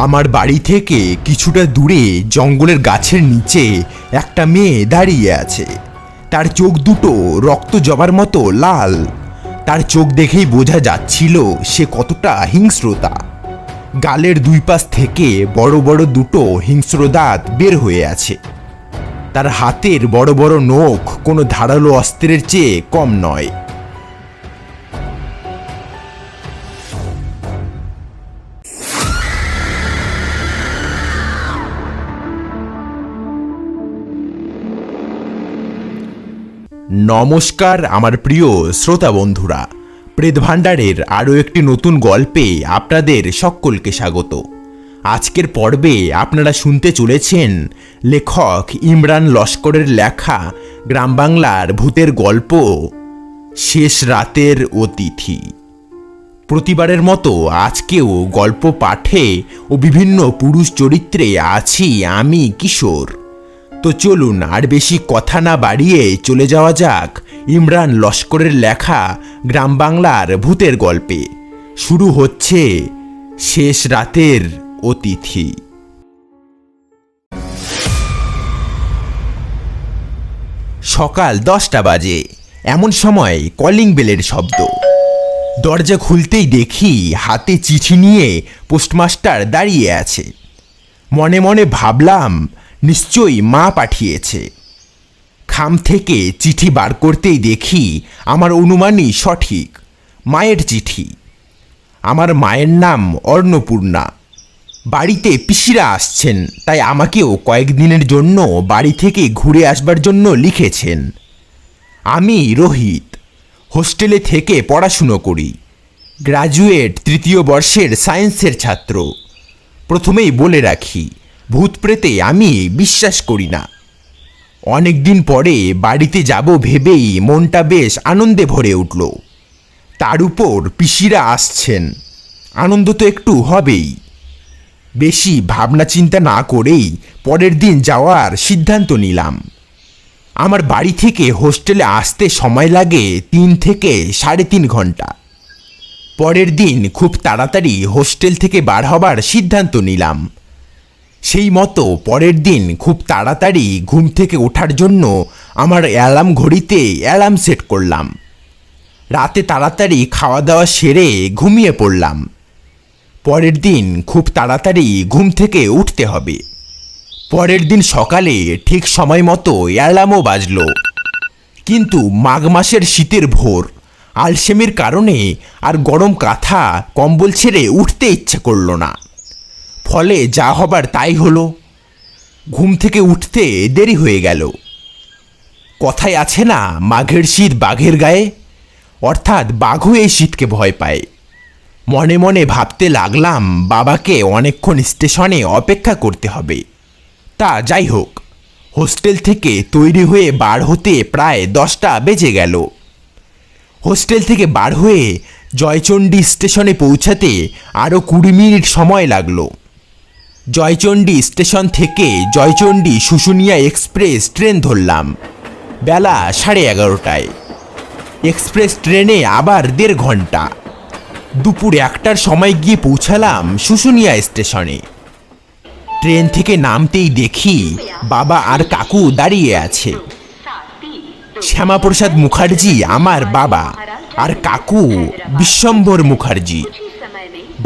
আমার বাড়ি থেকে কিছুটা দূরে জঙ্গলের গাছের নিচে একটা মেয়ে দাঁড়িয়ে আছে। তার চোখ দুটো রক্ত জবার মতো লাল। তার চোখ দেখেই বোঝা যাচ্ছিল সে কতটা হিংস্রতা। গালের দুই পাশ থেকে বড় বড় দুটো হিংস্র দাঁত বের হয়ে আছে। তার হাতের বড় বড় নখ কোনো ধারালো অস্ত্রের চেয়ে কম নয়। নমস্কার আমার প্রিয় শ্রোতা বন্ধুরা, প্রেত ভাণ্ডারের আরও একটি নতুন গল্পে আপনাদের সকলকে স্বাগত। আজকের পর্বে আপনারা শুনতে চলেছেন লেখক ইমরান লস্করের লেখা গ্রাম বাংলার ভূতের গল্প শেষ রাতের অতিথি। প্রতিবারের মতো আজকেও গল্প পাঠে ও বিভিন্ন পুরুষ চরিত্রে আছি আমি কিশোর। তো চলুন আর বেশি কথা না বাড়িয়ে চলে যাওয়া যাক ইমরান লস্করের লেখা গ্রাম বাংলার ভূতের গল্পে। শুরু হচ্ছে শেষ রাতের অতিথি। সকাল 10টা বাজে। এমন সময় কলিং বেলের শব্দ। দরজা খুলতেই দেখি হাতে চিঠি নিয়ে পোস্টমাস্টার দাঁড়িয়ে আছে। মনে মনে ভাবলাম নিশ্চয়ই মা পাঠিয়েছে। খাম থেকে চিঠি বার করতেই দেখি আমার অনুমানই সঠিক, মায়ের চিঠি। আমার মায়ের নাম অন্নপূর্ণা। বাড়িতে পিসিরা আসছেন, তাই আমাকেও কয়েকদিনের জন্য বাড়ি থেকে ঘুরে আসবার জন্য লিখেছেন। আমি রোহিত, হোস্টেলে থেকে পড়াশুনো করি। গ্র্যাজুয়েট 3য় বর্ষের সায়েন্সের ছাত্র। প্রথমেই বলে রাখি, ভূত প্রেতে আমি বিশ্বাস করি না। অনেক দিন পরে বাড়িতে যাব ভেবেই মনটা বেশ আনন্দে ভরে উঠল। তার উপর পিসিরা আসছেন, আনন্দ তো একটু হবেই। বেশি ভাবনা চিন্তা না করেই পরের দিন যাওয়ার সিদ্ধান্ত নিলাম। আমার বাড়ি থেকে হোস্টেলে আসতে সময় লাগে 3 থেকে 3.5 ঘন্টা। পরের দিন খুব তাড়াতাড়ি হোস্টেল থেকে বার হবার সিদ্ধান্ত নিলাম। সেই মতো পরের দিন খুব তাড়াতাড়ি ঘুম থেকে ওঠার জন্য আমার অ্যালার্ম ঘড়িতে অ্যালার্ম সেট করলাম। রাতে তাড়াতাড়ি খাওয়া দাওয়া সেরে ঘুমিয়ে পড়লাম। পরের দিন খুব তাড়াতাড়ি ঘুম থেকে উঠতে হবে। পরের দিন সকালে ঠিক সময় মতো অ্যালার্মও বাজল। কিন্তু মাঘ মাসের শীতের ভোর, আলসেমির কারণে আর গরম কাঁথা কম্বল ছেড়ে উঠতে ইচ্ছে করল না। ফলে যা হবার তাই হলো। ঘুম থেকে উঠতে দেরি হয়ে গেল। কথায় আছে না, মাঘের শীত বাঘের গায়ে, অর্থাৎ বাঘও এই শীতকে ভয় পায়। মনে মনে ভাবতে লাগলাম বাবাকে অনেকক্ষণ স্টেশনে অপেক্ষা করতে হবে। তা যাই হোক, হোস্টেল থেকে তৈরি হয়ে বার হতে প্রায় 10টা বেজে গেল। হোস্টেল থেকে বার হয়ে জয়চণ্ডী স্টেশনে পৌঁছাতে আরও 20 মিনিট সময় লাগলো। জয়চণ্ডী স্টেশন থেকে জয়চণ্ডী শুশুনিয়া এক্সপ্রেস ট্রেন ধরলাম বেলা 11:30টায়। এক্সপ্রেস ট্রেনে আবার 1.5 ঘন্টা। দুপুর 1টার সময় গিয়ে পৌঁছালাম শুশুনিয়া স্টেশনে। ট্রেন থেকে নামতেই দেখি বাবা আর কাকু দাঁড়িয়ে আছে। শ্যামাপ্রসাদ মুখার্জি আমার বাবা, আর কাকু বিশ্বম্ভর মুখার্জি।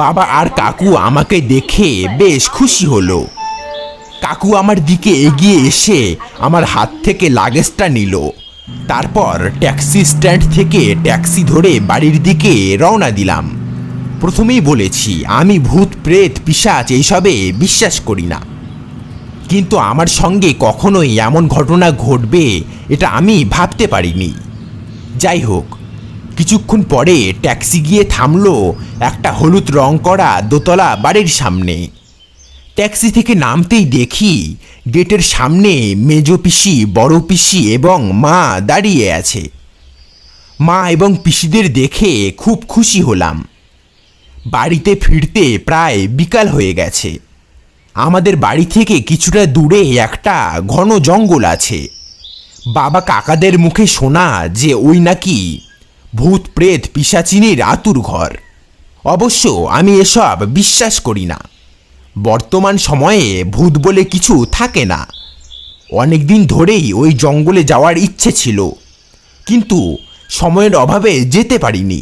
বাবা আর কাকু আমাকে দেখে বেশ খুশি হলো। কাকু আমার দিকে এগিয়ে এসে আমার হাত থেকে লাগেজটা নিল। তারপর ট্যাক্সি স্ট্যান্ড থেকে ট্যাক্সি ধরে বাড়ির দিকে রওনা দিলাম। প্রথমেই বলেছি আমি ভূত প্রেত পিশাচ এইসবে বিশ্বাস করি না, কিন্তু আমার সঙ্গে কখনোই এমন ঘটনা ঘটবে এটা আমি ভাবতে পারিনি। যাই হোক, কিছুক্ষণ পরে ট্যাক্সি গিয়ে থামলো একটা হলুদ রং করা দোতলা বাড়ির সামনে। ট্যাক্সি থেকে নামতেই দেখি গেটের সামনে মেজো পিসি, বড় পিসি এবং মা দাঁড়িয়ে আছে। মা এবং পিসিদের দেখে খুব খুশি হলাম। বাড়িতে ফিরতে প্রায় বিকাল হয়ে গেছে। আমাদের বাড়ি থেকে কিছুটা দূরে একটা ঘন জঙ্গল আছে। বাবা কাকাদের মুখে শোনা যে ওই নাকি ভূত প্রেত পিশাচিনীর আতুর ঘর। অবশ্য আমি এসব বিশ্বাস করি না। বর্তমান সময়ে ভূত বলে কিছু থাকে না। অনেক দিন ধরেই ওই জঙ্গলে যাওয়ার ইচ্ছে ছিল, কিন্তু সময়ের অভাবে যেতে পারিনি।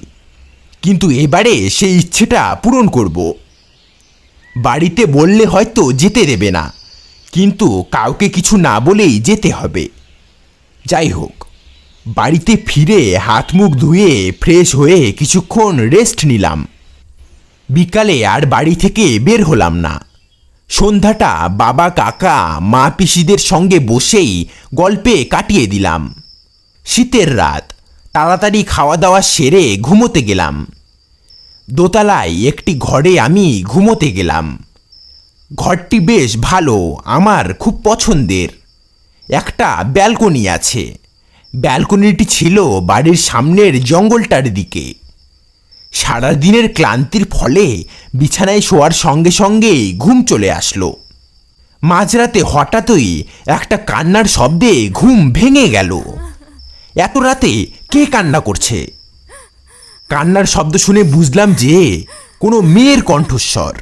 কিন্তু এবারে সেই ইচ্ছেটা পূরণ করব। বাড়িতে বললে হয়তো যেতে দেবে না, কিন্তু কাউকে কিছু না বলেই যেতে হবে। যাই হোক, বাড়িতে ফিরে হাত মুখ ধুয়ে ফ্রেশ হয়ে কিছুক্ষণ রেস্ট নিলাম। বিকালে আর বাড়ি থেকে বের হলাম না। সন্ধ্যাটা বাবা, কাকা, মা, পিসিদের সঙ্গে বসেই গল্পে কাটিয়ে দিলাম। শীতের রাত, তাড়াতাড়ি খাওয়া দাওয়া সেরে ঘুমোতে গেলাম। দোতলায় একটি ঘরে আমি ঘুমোতে গেলাম। ঘরটি বেশ ভালো, আমার খুব পছন্দের। একটা ব্যালকনি আছে। ব্যালকনিটি ছিল বাড়ির সামনের জঙ্গলটার দিকে। সারাদিনের ক্লান্তির ফলে বিছানায় শোয়ার সঙ্গে সঙ্গেই ঘুম চলে আসলো। মাঝরাতে হঠাৎই একটা কান্নার শব্দে ঘুম ভেঙে গেল। এত রাতে কে কান্না করছে? কান্নার শব্দ শুনে বুঝলাম যে কোনো মেয়ের কণ্ঠস্বর।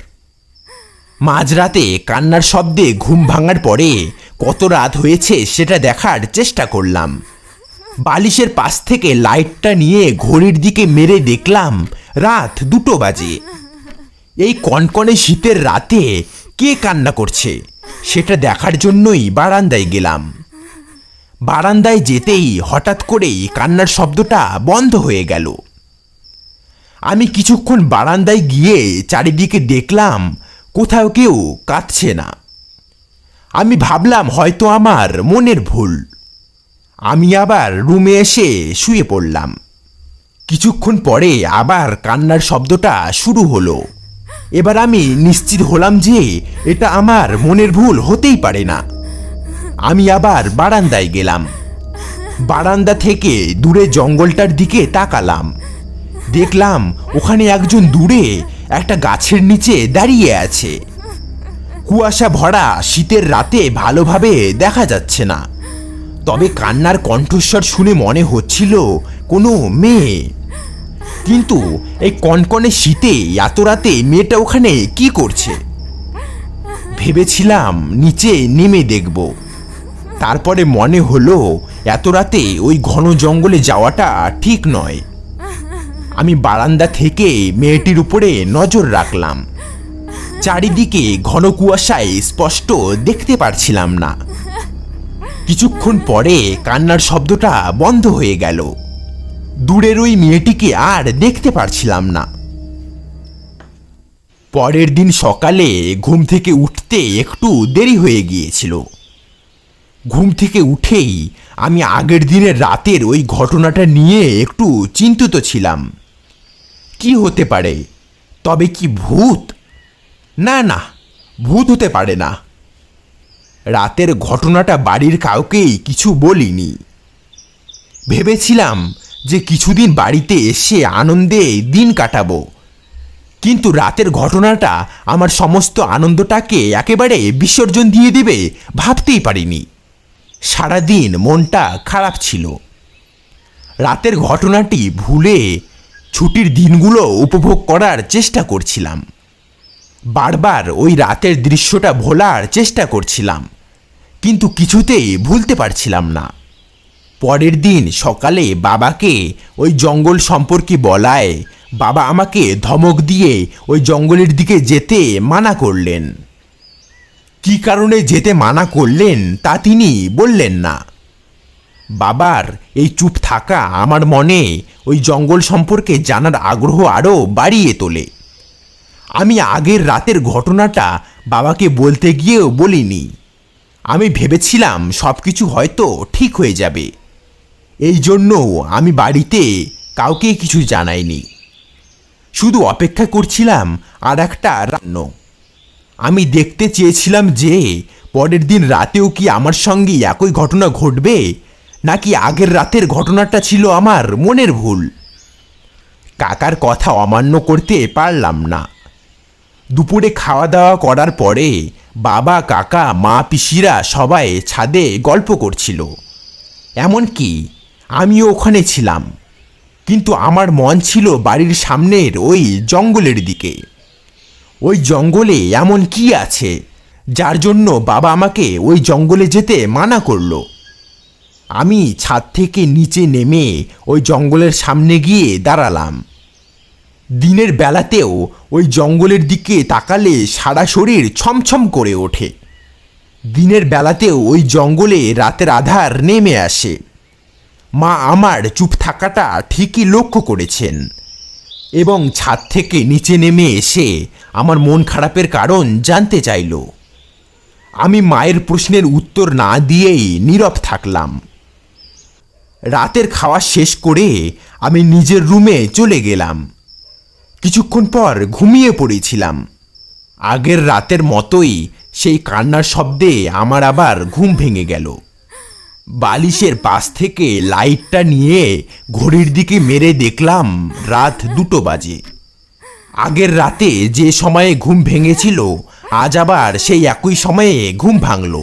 মাঝরাতে কান্নার শব্দে ঘুম ভাঙার পরে কত রাত হয়েছে সেটা দেখার চেষ্টা করলাম। বালিশের পাশ থেকে লাইটটা নিয়ে ঘড়ির দিকে মেরে দেখলাম রাত 2টো বাজে। এই কনকনে শীতের রাতে কে কান্না করছে সেটা দেখার জন্যই বারান্দায় গেলাম। বারান্দায় যেতেই হঠাৎ করেই কান্নার শব্দটা বন্ধ হয়ে গেল। আমি কিছুক্ষণ বারান্দায় গিয়ে চারিদিকে দেখলাম কোথাও কেউ কাঁদছে না। আমি ভাবলাম হয়তো আমার মনের ভুল। আমি আবার রুমে এসে শুয়ে পড়লাম। কিছুক্ষণ পরে আবার কান্নার শব্দটা শুরু হলো। এবার আমি নিশ্চিত হলাম যে এটা আমার মনের ভুল হতেই পারে না। আমি আবার বারান্দায় গেলাম। বারান্দা থেকে দূরে জঙ্গলটার দিকে তাকালাম। দেখলাম ওখানে একজন দূরে একটা গাছের নিচে দাঁড়িয়ে আছে। কুয়াশা ভরা শীতের রাতে ভালোভাবে দেখা যাচ্ছে না, তবে কান্নার কণ্ঠস্বর শুনে মনে হচ্ছিল কোনো মেয়ে। কিন্তু এই কনকনে শীতে এত রাতে মেয়েটা ওখানে কি করছে? ভেবেছিলাম নিচে নেমে দেখব। তারপরে মনে হলো এত রাতে ওই ঘন জঙ্গলে যাওয়াটা ঠিক নয়। আমি বারান্দা থেকে মেয়েটির উপরে নজর রাখলাম। চারিদিকে ঘন কুয়াশায় স্পষ্ট দেখতে পারছিলাম না। কিছুক্ষণ পরে কান্নার শব্দটা বন্ধ হয়ে গেল। দূরের ওই মেয়েটিকে আর দেখতে পারছিলাম না। পরের দিন সকালে ঘুম থেকে উঠতে একটু দেরি হয়ে গিয়েছিল। ঘুম থেকে উঠেই আমি আগের দিনের রাতের ওই ঘটনাটা নিয়ে একটু চিন্তিত ছিলাম। কি হতে পারে? তবে কি ভূত? না না, ভূত হতে পারে না। রাতের ঘটনাটা বাড়ির কাউকেই কিছু বলিনি। ভেবেছিলাম যে কিছুদিন বাড়িতে এসে আনন্দে দিন কাটাবো, কিন্তু রাতের ঘটনাটা আমার সমস্ত আনন্দটাকে একেবারে বিসর্জন দিয়ে দিবে ভাবতেই পারিনি। সারাদিন মনটা খারাপ ছিল। রাতের ঘটনাটি ভুলে ছুটির দিনগুলো উপভোগ করার চেষ্টা করছিলাম। বারবার ওই রাতের দৃশ্যটা ভোলার চেষ্টা করছিলাম, কিন্তু কিছুতেই ভুলতে পারছিলাম না। পরের দিন সকালে বাবাকে ওই জঙ্গল সম্পর্কে বলায় বাবা আমাকে ধমক দিয়ে ওই জঙ্গলের দিকে যেতে মানা করলেন। কী কারণে যেতে মানা করলেন তা তিনি বললেন না। বাবার এই চুপ থাকা আমার মনে ওই জঙ্গল সম্পর্কে জানার আগ্রহ আরও বাড়িয়ে তোলে। আমি আগের রাতের ঘটনাটা বাবাকে বলতে গিয়েও বলিনি। আমি ভেবেছিলাম সব কিছু হয়তো ঠিক হয়ে যাবে, এই জন্য আমি বাড়িতে কাউকে কিছু জানাইনি। শুধু অপেক্ষা করছিলাম আর একটা রান্ন। আমি দেখতে চেয়েছিলাম যে পরের দিন রাতেও কি আমার সঙ্গে একই ঘটনা ঘটবে, নাকি আগের রাতের ঘটনাটা ছিল আমার মনের ভুল। কাকার কথা অমান্য করতে পারলাম না। দুপুরে খাওয়া দাওয়া করার পরে বাবা, কাকা, মা, পিসিরা সবাই ছাদে গল্প করছিল। এমনকি আমিও ওখানে ছিলাম, কিন্তু আমার মন ছিল বাড়ির সামনের ওই জঙ্গলের দিকে। ওই জঙ্গলে এমন কি আছে যার জন্য বাবা আমাকে ওই জঙ্গলে যেতে মানা করলো? আমি ছাদ থেকে নিচে নেমে ওই জঙ্গলের সামনে গিয়ে দাঁড়ালাম। দিনের বেলাতেও ওই জঙ্গলের দিকে তাকালে সারা শরীর ছমছম করে ওঠে। দিনের বেলাতেও ওই জঙ্গলে রাতের আধার নেমে আসে। মা আমার চুপ থাকাটা ঠিকই লক্ষ্য করেছেন এবং ছাদ থেকে নিচে নেমে এসে আমার মন খারাপের কারণ জানতে চাইল। আমি মায়ের প্রশ্নের উত্তর না দিয়েই নীরব থাকলাম। রাতের খাওয়া শেষ করে আমি নিজের রুমে চলে গেলাম। কিছুক্ষণ পর ঘুমিয়ে পড়েছিলাম। আগের রাতের মতোই সেই কান্নার শব্দে আমার আবার ঘুম ভেঙে গেল। বালিশের পাশ থেকে লাইটটা নিয়ে ঘড়ির দিকে মেরে দেখলাম রাত 2টো বাজে। আগের রাতে যে সময়ে ঘুম ভেঙেছিল আজ আবার সেই একই সময়ে ঘুম ভাঙল।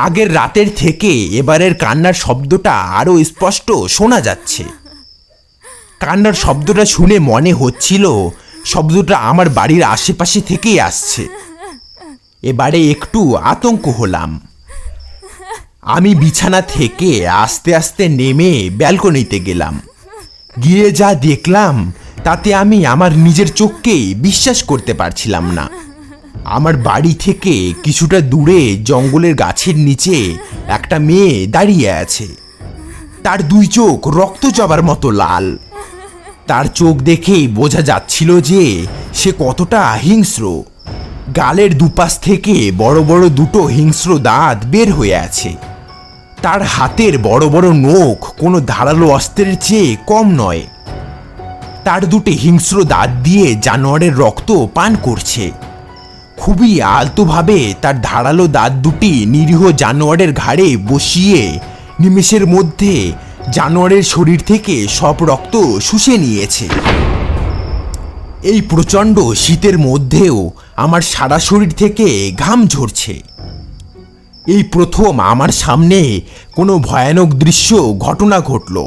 আগের রাতের থেকে এবারের কান্নার শব্দটা আরও স্পষ্ট শোনা যাচ্ছে। কান্নার শব্দটা শুনে মনে হচ্ছিল শব্দটা আমার বাড়ির আশেপাশে থেকেই আসছে। এবারে একটু আতঙ্ক হলাম। আমি বিছানা থেকে আস্তে আস্তে নেমে ব্যালকনিতে গেলাম। গিয়ে যা দেখলাম তাতে আমি আমার নিজের চোখকেই বিশ্বাস করতে পারছিলাম না। আমার বাড়ি থেকে কিছুটা দূরে জঙ্গলের গাছের নিচে একটা মেয়ে দাঁড়িয়ে আছে। তার 2 চোখ রক্ত জবার মতো লাল। তার চোখ দেখেই বোঝা যাচ্ছিল যে সে কতটা হিংস্র। গালের দুপাশ থেকে বড় বড় 2টো হিংস্র দাঁত বের হয়ে আছে। তার হাতের বড় বড় নখ কোনো ধারালো অস্ত্রের চেয়ে কম নয়। তার 2টি হিংস্র দাঁত দিয়ে জানোয়ারের রক্ত পান করছে। খুবই আলতোভাবে তার ধারালো দাঁত 2টি নিরীহ জানোয়ারের ঘাড়ে বসিয়ে নিমেষের মধ্যে জানোয়ারের শরীর থেকে সব রক্ত শুষে নিয়েছে। এই প্রচণ্ড শীতের মধ্যেও আমার সারা শরীর থেকে ঘাম ঝরছে। এই প্রথম আমার সামনে কোনো ভয়ানক দৃশ্য ঘটনা ঘটল।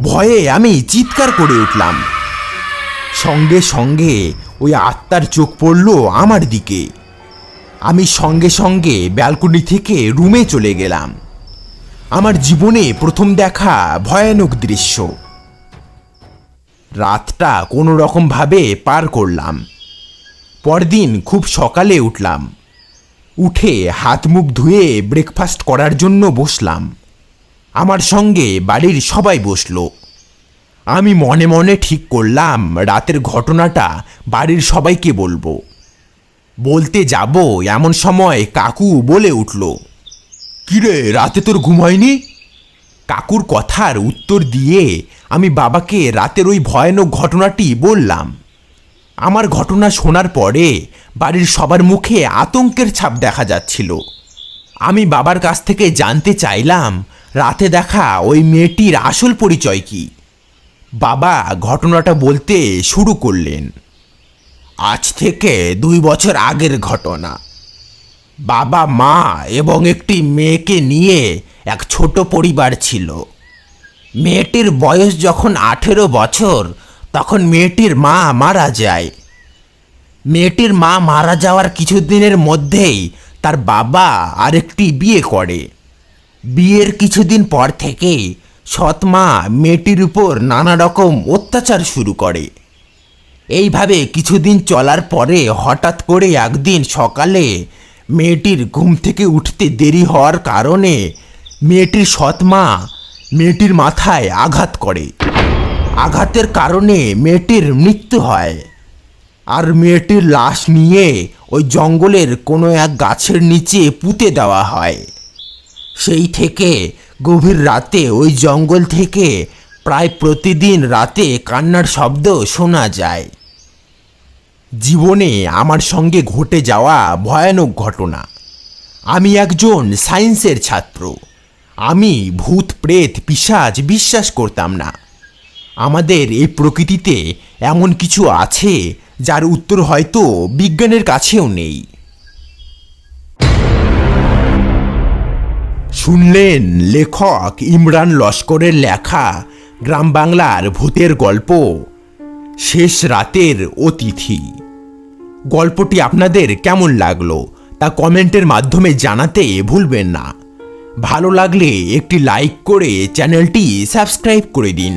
ভয়ে আমি চিৎকার করে উঠলাম। সঙ্গে সঙ্গে ওই আত্মার চোখ পড়ল আমার দিকে। আমি সঙ্গে সঙ্গে ব্যালকনি থেকে রুমে চলে গেলাম। আমার জীবনে প্রথম দেখা ভয়ানক দৃশ্য। রাতটা কোনো রকমভাবে পার করলাম। পরদিন খুব সকালে উঠলাম। উঠে হাত মুখ ধুয়ে ব্রেকফাস্ট করার জন্য বসলাম। আমার সঙ্গে বাড়ির সবাই বসলো। আমি মনে মনে ঠিক করলাম রাতের ঘটনাটা বাড়ির সবাইকে বলবো। বলতে যাব এমন সময় কাকু বলে উঠল, কিরে রাতে তোর ঘুম হয়নি? কাকুর কথার উত্তর দিয়ে আমি বাবাকে রাতের ওই ভয়ানক ঘটনাটি বললাম। আমার ঘটনা শোনার পরে বাড়ির সবার মুখে আতঙ্কের ছাপ দেখা যাচ্ছিল। আমি বাবার কাছ থেকে জানতে চাইলাম রাতে দেখা ওই মেয়েটির আসল পরিচয় কি। বাবা ঘটনাটা বলতে শুরু করলেন। আজ থেকে 2 বছর আগের ঘটনা। বাবা মা এবং একটি মেয়েকে নিয়ে এক ছোট পরিবার ছিল। মেয়েটির বয়স যখন 18 বছর তখন মেয়েটির মা মারা যায়। মেয়েটির মা মারা যাওয়ার কিছুদিনের মধ্যেই তার বাবা আরেকটি বিয়ে করে। বিয়ের কিছুদিন পর থেকেই সৎ মা মেয়েটির উপর নানা রকম অত্যাচার শুরু করে। এইভাবে কিছুদিন চলার পরে হঠাৎ করে একদিন সকালে মেয়েটির ঘুম থেকে উঠতে দেরি হওয়ার কারণে মেয়েটির সৎ মা মেয়েটির মাথায় আঘাত করে। আঘাতের কারণে মেয়েটির মৃত্যু হয়। আর মেয়েটির লাশ নিয়ে ওই জঙ্গলের কোনো এক গাছের নিচে পুঁতে দেওয়া হয়। সেই থেকে গভীর রাতে ওই জঙ্গল থেকে প্রায় প্রতিদিন রাতে কান্নার শব্দ শোনা যায়। জীবনে আমার সঙ্গে ঘটে যাওয়া ভয়ানক ঘটনা। আমি একজন সায়েন্সের ছাত্র। আমি ভূত প্রেত পিশাচ বিশ্বাস করতাম না। আমাদের এই প্রকৃতিতে এমন কিছু আছে যার উত্তর হয়তো বিজ্ঞানের কাছেও নেই। শুনলেন লেখক ইমরান লস্করের লেখা গ্রাম বাংলার ভূতের গল্প শেষ রাতের অতিথি। গল্পটি আপনাদের কেমন লাগলো তা কমেন্টের মাধ্যমে জানাতে ভুলবেন না। ভালো লাগলে একটি লাইক করে চ্যানেলটি সাবস্ক্রাইব করে দিন,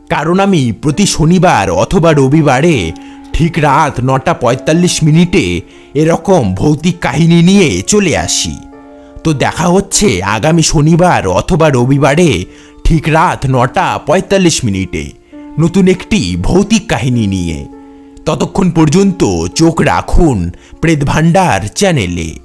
কারণ আমি প্রতি শনিবার অথবা রবিবারে ঠিক রাত 9:45 এরকম ভৌতিক কাহিনী নিয়ে চলে আসি। তো দেখা হচ্ছে আগামী শনিবার অথবা রবিবারে ঠিক রাত 9:45 নতুন একটি ভৌতিক কাহিনী নিয়ে। ততক্ষণ পর্যন্ত চোখ রাখুন প্রেত ভান্ডার চ্যানেলে।